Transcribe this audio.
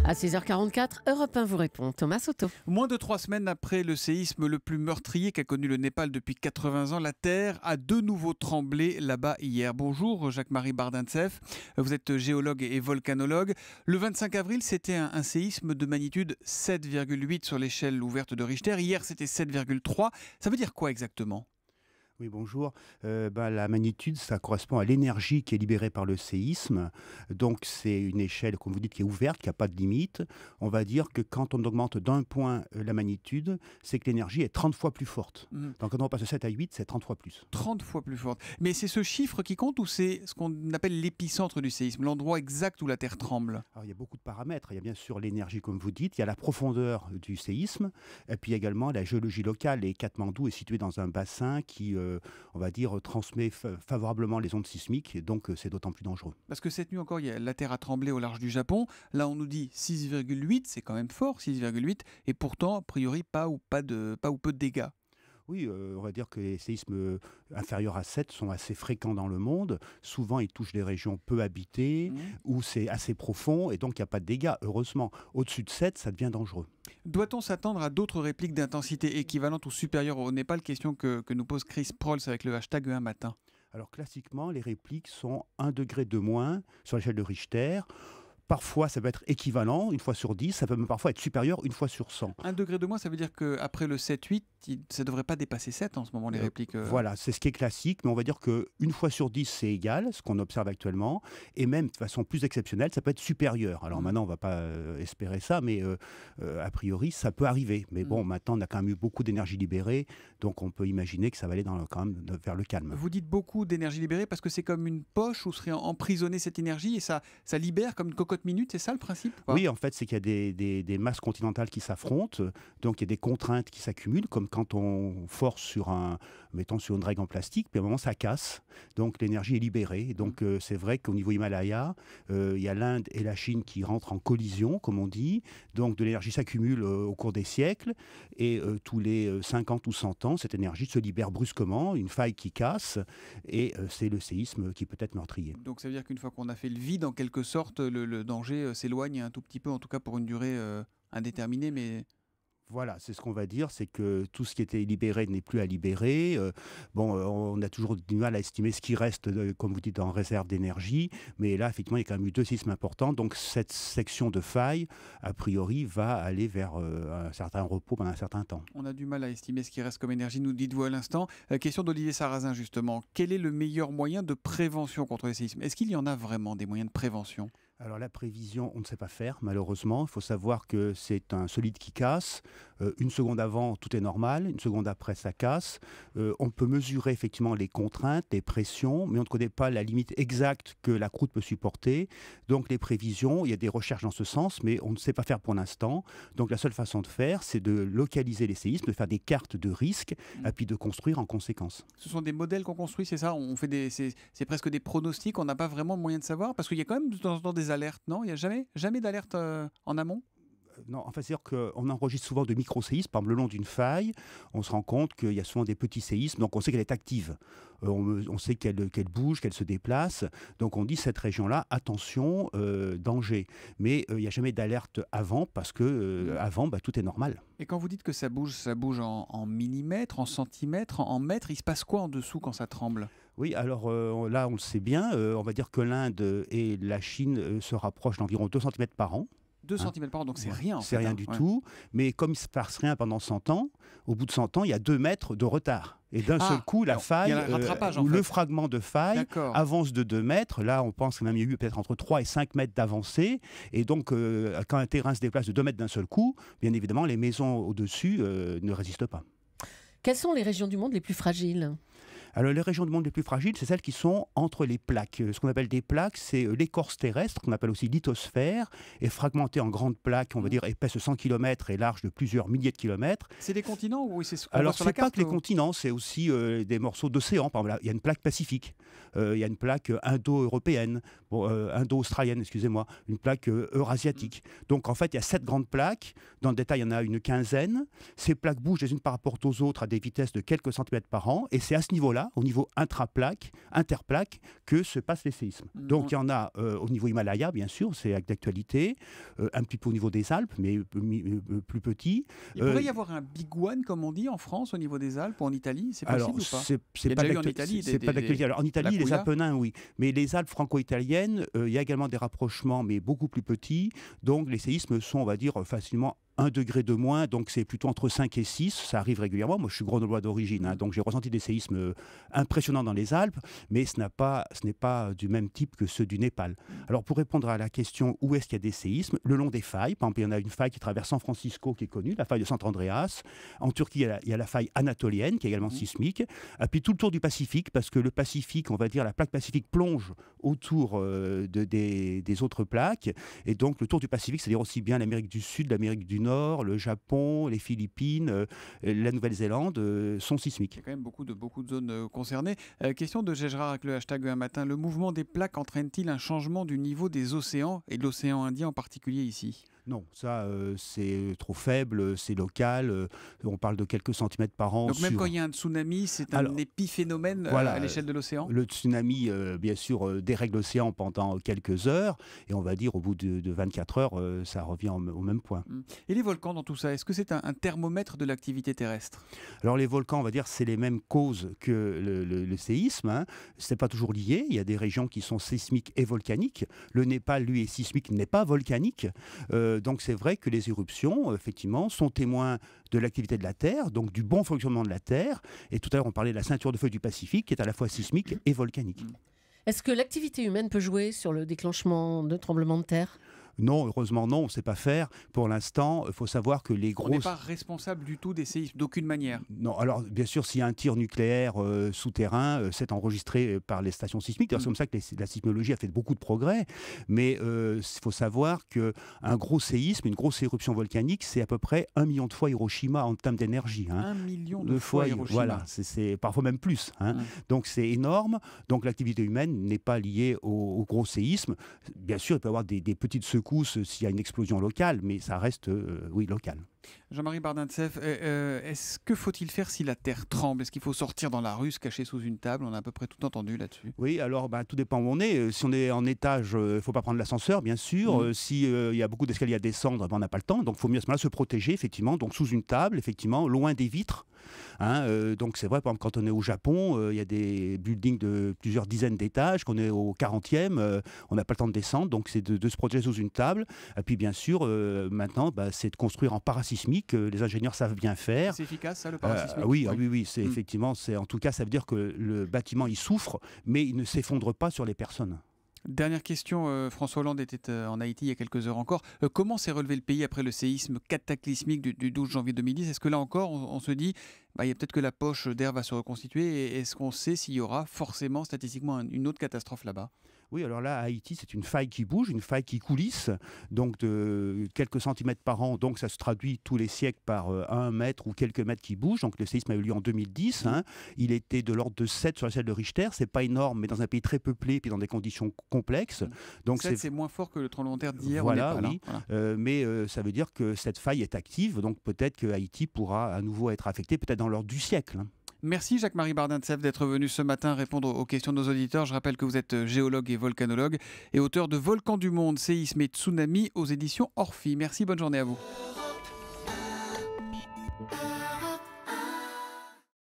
À 6h44, Europe 1 vous répond. Thomas Soto. Moins de 3 semaines après le séisme le plus meurtrier qu'a connu le Népal depuis 80 ans, la Terre a de nouveau tremblé là-bas hier. Bonjour Jacques-Marie Bardintsev, vous êtes géologue et volcanologue. Le 25 avril, c'était un séisme de magnitude 7,8 sur l'échelle ouverte de Richter. Hier, c'était 7,3. Ça veut dire quoi exactement ? Oui, bonjour. La magnitude, ça correspond à l'énergie qui est libérée par le séisme. Donc, c'est une échelle, comme vous dites, qui est ouverte, qui n'a pas de limite. On va dire que quand on augmente d'un point la magnitude, c'est que l'énergie est 30 fois plus forte. Donc, quand on passe de 7 à 8, c'est 30 fois plus. 30 fois plus forte. Mais c'est ce chiffre qui compte ou c'est ce qu'on appelle l'épicentre du séisme, l'endroit exact où la Terre tremble ? Alors, il y a beaucoup de paramètres. Il y a bien sûr l'énergie, comme vous dites. Il y a la profondeur du séisme. Et puis également la géologie locale. Et Katmandou est situé dans un bassin qui... on va dire, transmet favorablement les ondes sismiques, et donc c'est d'autant plus dangereux. Parce que cette nuit encore, la Terre a tremblé au large du Japon. Là, on nous dit 6,8, c'est quand même fort, 6,8, et pourtant, a priori, pas ou peu de dégâts. Oui, on va dire que les séismes inférieurs à 7 sont assez fréquents dans le monde. Souvent, ils touchent des régions peu habitées, où c'est assez profond, et donc il n'y a pas de dégâts, heureusement. Au-dessus de 7, ça devient dangereux. Doit-on s'attendre à d'autres répliques d'intensité équivalente ou supérieure au Népal? Question que nous pose Chris Prolls avec le hashtag un matin. Alors classiquement, les répliques sont 1 degré de moins sur l'échelle de Richter. Parfois, ça peut être équivalent, 1 fois sur 10, ça peut même parfois être supérieur 1 fois sur 100. 1 degré de moins, ça veut dire qu'après le 7-8, ça ne devrait pas dépasser 7 en ce moment, les répliques. Voilà, c'est ce qui est classique, mais on va dire que 1 fois sur 10, c'est égal, ce qu'on observe actuellement, et même de façon plus exceptionnelle, ça peut être supérieur. Alors maintenant, on ne va pas espérer ça, mais a priori, ça peut arriver. Mais bon, maintenant, on a quand même eu beaucoup d'énergie libérée, donc on peut imaginer que ça va aller quand même vers le calme. Vous dites beaucoup d'énergie libérée parce que c'est comme une poche où serait emprisonnée cette énergie et ça libère comme une cocotte minute, c'est ça le principe? Oui, en fait, c'est qu'il y a des masses continentales qui s'affrontent, donc il y a des contraintes qui s'accumulent, comme quand on force sur une règle en plastique, puis à un moment ça casse, donc l'énergie est libérée. Donc c'est vrai qu'au niveau Himalaya, il y a l'Inde et la Chine qui rentrent en collision, comme on dit, donc de l'énergie s'accumule au cours des siècles, et tous les 50 ou 100 ans, cette énergie se libère brusquement, une faille qui casse, et c'est le séisme qui peut être meurtrier. Donc ça veut dire qu'une fois qu'on a fait le vide, en quelque sorte, le danger s'éloigne un tout petit peu, en tout cas pour une durée indéterminée, mais... Voilà, c'est ce qu'on va dire, c'est que tout ce qui était libéré n'est plus à libérer. On a toujours du mal à estimer ce qui reste, comme vous dites, en réserve d'énergie. Mais là, effectivement, il y a quand même eu 2 séismes importants. Donc, cette section de faille, a priori, va aller vers un certain repos pendant un certain temps. On a du mal à estimer ce qui reste comme énergie, nous dites-vous à l'instant. Question d'Olivier Sarrazin, justement. Quel est le meilleur moyen de prévention contre les séismes? Est-ce qu'il y en a vraiment des moyens de prévention? Alors la prévision, on ne sait pas faire, malheureusement. Il faut savoir que c'est un solide qui casse. 1 seconde avant, tout est normal. 1 seconde après, ça casse. On peut mesurer effectivement les contraintes, les pressions, mais on ne connaît pas la limite exacte que la croûte peut supporter. Donc les prévisions, il y a des recherches dans ce sens, mais on ne sait pas faire pour l'instant. Donc la seule façon de faire, c'est de localiser les séismes, de faire des cartes de risque, et puis de construire en conséquence. Ce sont des modèles qu'on construit, c'est ça? On fait c'est presque des pronostics, on n'a pas vraiment moyen de savoir? Parce qu'il y a quand même de temps en temps des alertes, non? Il n'y a jamais d'alerte en amont? Non, enfin, c'est-à-dire qu'on enregistre souvent de micro-séismes, par exemple le long d'une faille, on se rend compte qu'il y a souvent des petits séismes, donc on sait qu'elle est active, on sait qu'elle bouge, qu'elle se déplace, donc on dit cette région-là, attention, danger. Mais il n'y a jamais d'alerte avant, parce que avant, tout est normal. Et quand vous dites que ça bouge en millimètres, en centimètres, en mètres, il se passe quoi en dessous quand ça tremble? Oui, alors là, on le sait bien, on va dire que l'Inde et la Chine se rapprochent d'environ 2 cm par an. 2 cm par an, donc c'est rien. C'est rien du tout. Mais comme il ne se passe rien pendant 100 ans, au bout de 100 ans, il y a 2 mètres de retard. Et d'un seul coup, la faille, ou le fragment de faille avance de 2 mètres. Là, on pense qu'il y a eu peut-être entre 3 et 5 mètres d'avancée. Et donc, quand un terrain se déplace de 2 mètres d'un seul coup, bien évidemment, les maisons au-dessus ne résistent pas. Quelles sont les régions du monde les plus fragiles ? Alors, les régions du monde les plus fragiles, c'est celles qui sont entre les plaques. Ce qu'on appelle des plaques, c'est l'écorce terrestre, qu'on appelle aussi lithosphère, est fragmentée en grandes plaques, on va dire épaisses 100 km et larges de plusieurs milliers de kilomètres. C'est des continents ou c'est ce qu'on Alors, voit sur la c'est pas carte, que les continents, c'est aussi des morceaux d'océan. Par exemple, il y a une plaque pacifique, il y a une plaque indo-européenne, indo-australienne, excusez-moi, une plaque eurasiatique. Donc, en fait, il y a 7 grandes plaques. Dans le détail, il y en a une quinzaine. Ces plaques bougent les unes par rapport aux autres à des vitesses de quelques centimètres par an. Et c'est à ce niveau-là là, au niveau interplaque, que se passent les séismes. Donc il y en a au niveau Himalaya, bien sûr, c'est d'actualité, un petit peu au niveau des Alpes, mais plus petit. Il pourrait y avoir un big one, comme on dit, en France, au niveau des Alpes ou en Italie, c'est possible ou pas? C'est pas d'actualité. Alors en Italie, les Apennins, oui, mais les Alpes franco-italiennes, il y a également des rapprochements, mais beaucoup plus petits. Donc les séismes sont, on va dire, facilement 1 degré de moins, donc c'est plutôt entre 5 et 6, ça arrive régulièrement. Moi, je suis grenoblois d'origine, donc j'ai ressenti des séismes impressionnants dans les Alpes, mais ce n'est pas du même type que ceux du Népal. Alors, pour répondre à la question où est-ce qu'il y a des séismes, le long des failles, par exemple, il y en a une faille qui traverse San Francisco qui est connue, la faille de Sant Andreas. En Turquie, il y a la faille anatolienne qui est également sismique. Et puis tout le tour du Pacifique, parce que le Pacifique, on va dire, la plaque Pacifique plonge autour des autres plaques. Et donc, le tour du Pacifique, c'est-à-dire aussi bien l'Amérique du Sud, l'Amérique du Nord, le Japon, les Philippines, la Nouvelle-Zélande sont sismiques. Il y a quand même beaucoup de zones concernées. Question de Gégera avec le hashtag un matin. Le mouvement des plaques entraîne-t-il un changement du niveau des océans et de l'océan Indien en particulier ici? Non, ça c'est trop faible, c'est local, on parle de quelques centimètres par an. Donc même quand il y a un tsunami, c'est un épiphénomène à l'échelle de l'océan? Le tsunami, bien sûr, dérègle l'océan pendant quelques heures, et on va dire au bout de 24 heures, ça revient au même point. Et les volcans dans tout ça, est-ce que c'est un thermomètre de l'activité terrestre? Alors les volcans, on va dire, c'est les mêmes causes que le séisme, c'est pas toujours lié, il y a des régions qui sont sismiques et volcaniques. Le Népal, lui, est sismique, n'est pas volcanique. Donc c'est vrai que les éruptions, effectivement, sont témoins de l'activité de la Terre, donc du bon fonctionnement de la Terre. Et tout à l'heure, on parlait de la ceinture de feu du Pacifique, qui est à la fois sismique et volcanique. Est-ce que l'activité humaine peut jouer sur le déclenchement de tremblements de terre ? Non, heureusement non, on ne sait pas faire. Pour l'instant, il faut savoir que les grosses... On n'est pas responsable du tout des séismes, d'aucune manière. Non, alors bien sûr, s'il y a un tir nucléaire souterrain, c'est enregistré par les stations sismiques. C'est comme ça que la sismologie a fait beaucoup de progrès. Mais il faut savoir qu'un gros séisme, une grosse éruption volcanique, c'est à peu près 1 million de fois Hiroshima en termes d'énergie. 1 million de fois Hiroshima. Voilà, c'est parfois même plus. Donc c'est énorme. Donc l'activité humaine n'est pas liée au gros séisme. Bien sûr, il peut y avoir des petites secousses s'il y a une explosion locale, mais ça reste, local. Jean-Marie Bardintsev, est-ce que faut-il faire si la terre tremble? Est-ce qu'il faut sortir dans la rue, se cacher sous une table? On a à peu près tout entendu là-dessus. Oui, alors tout dépend où on est. Si on est en étage, il ne faut pas prendre l'ascenseur, bien sûr. S'il y a beaucoup d'escaliers à descendre, on n'a pas le temps. Donc il faut mieux à ce moment-là se protéger, effectivement. Donc sous une table, effectivement, loin des vitres. Donc c'est vrai, par exemple, quand on est au Japon, il y a des buildings de plusieurs dizaines d'étages, qu'on est au 40e, on n'a pas le temps de descendre, donc c'est de se protéger sous une table. Et puis bien sûr, maintenant, c'est de construire en parasismique, les ingénieurs savent bien faire. C'est efficace ça, le parasismique? Oui, c'est effectivement, en tout cas, ça veut dire que le bâtiment, il souffre, mais il ne s'effondre pas sur les personnes. Dernière question, François Hollande était en Haïti il y a quelques heures encore. Comment s'est relevé le pays après le séisme cataclysmique du 12 janvier 2010? Est-ce que là encore, on se dit, il y a peut-être que la poche d'air va se reconstituer, et est-ce qu'on sait s'il y aura forcément statistiquement une autre catastrophe là-bas? Oui, alors là, à Haïti, c'est une faille qui bouge, une faille qui coulisse, donc de quelques centimètres par an. Donc ça se traduit tous les siècles par 1 mètre ou quelques mètres qui bougent. Donc le séisme a eu lieu en 2010. Il était de l'ordre de 7 sur l'échelle de Richter. C'est pas énorme, mais dans un pays très peuplé, puis dans des conditions complexes. Donc 7, c'est moins fort que le tremblement de terre d'hier. Voilà, au Népal, oui. Mais ça veut dire que cette faille est active. Donc peut-être que Haïti pourra à nouveau être affecté, peut-être dans l'ordre du siècle. Merci Jacques-Marie Bardintsev d'être venu ce matin répondre aux questions de nos auditeurs. Je rappelle que vous êtes géologue et volcanologue et auteur de Volcans du monde, séisme et tsunami aux éditions Orphi. Merci, bonne journée à vous.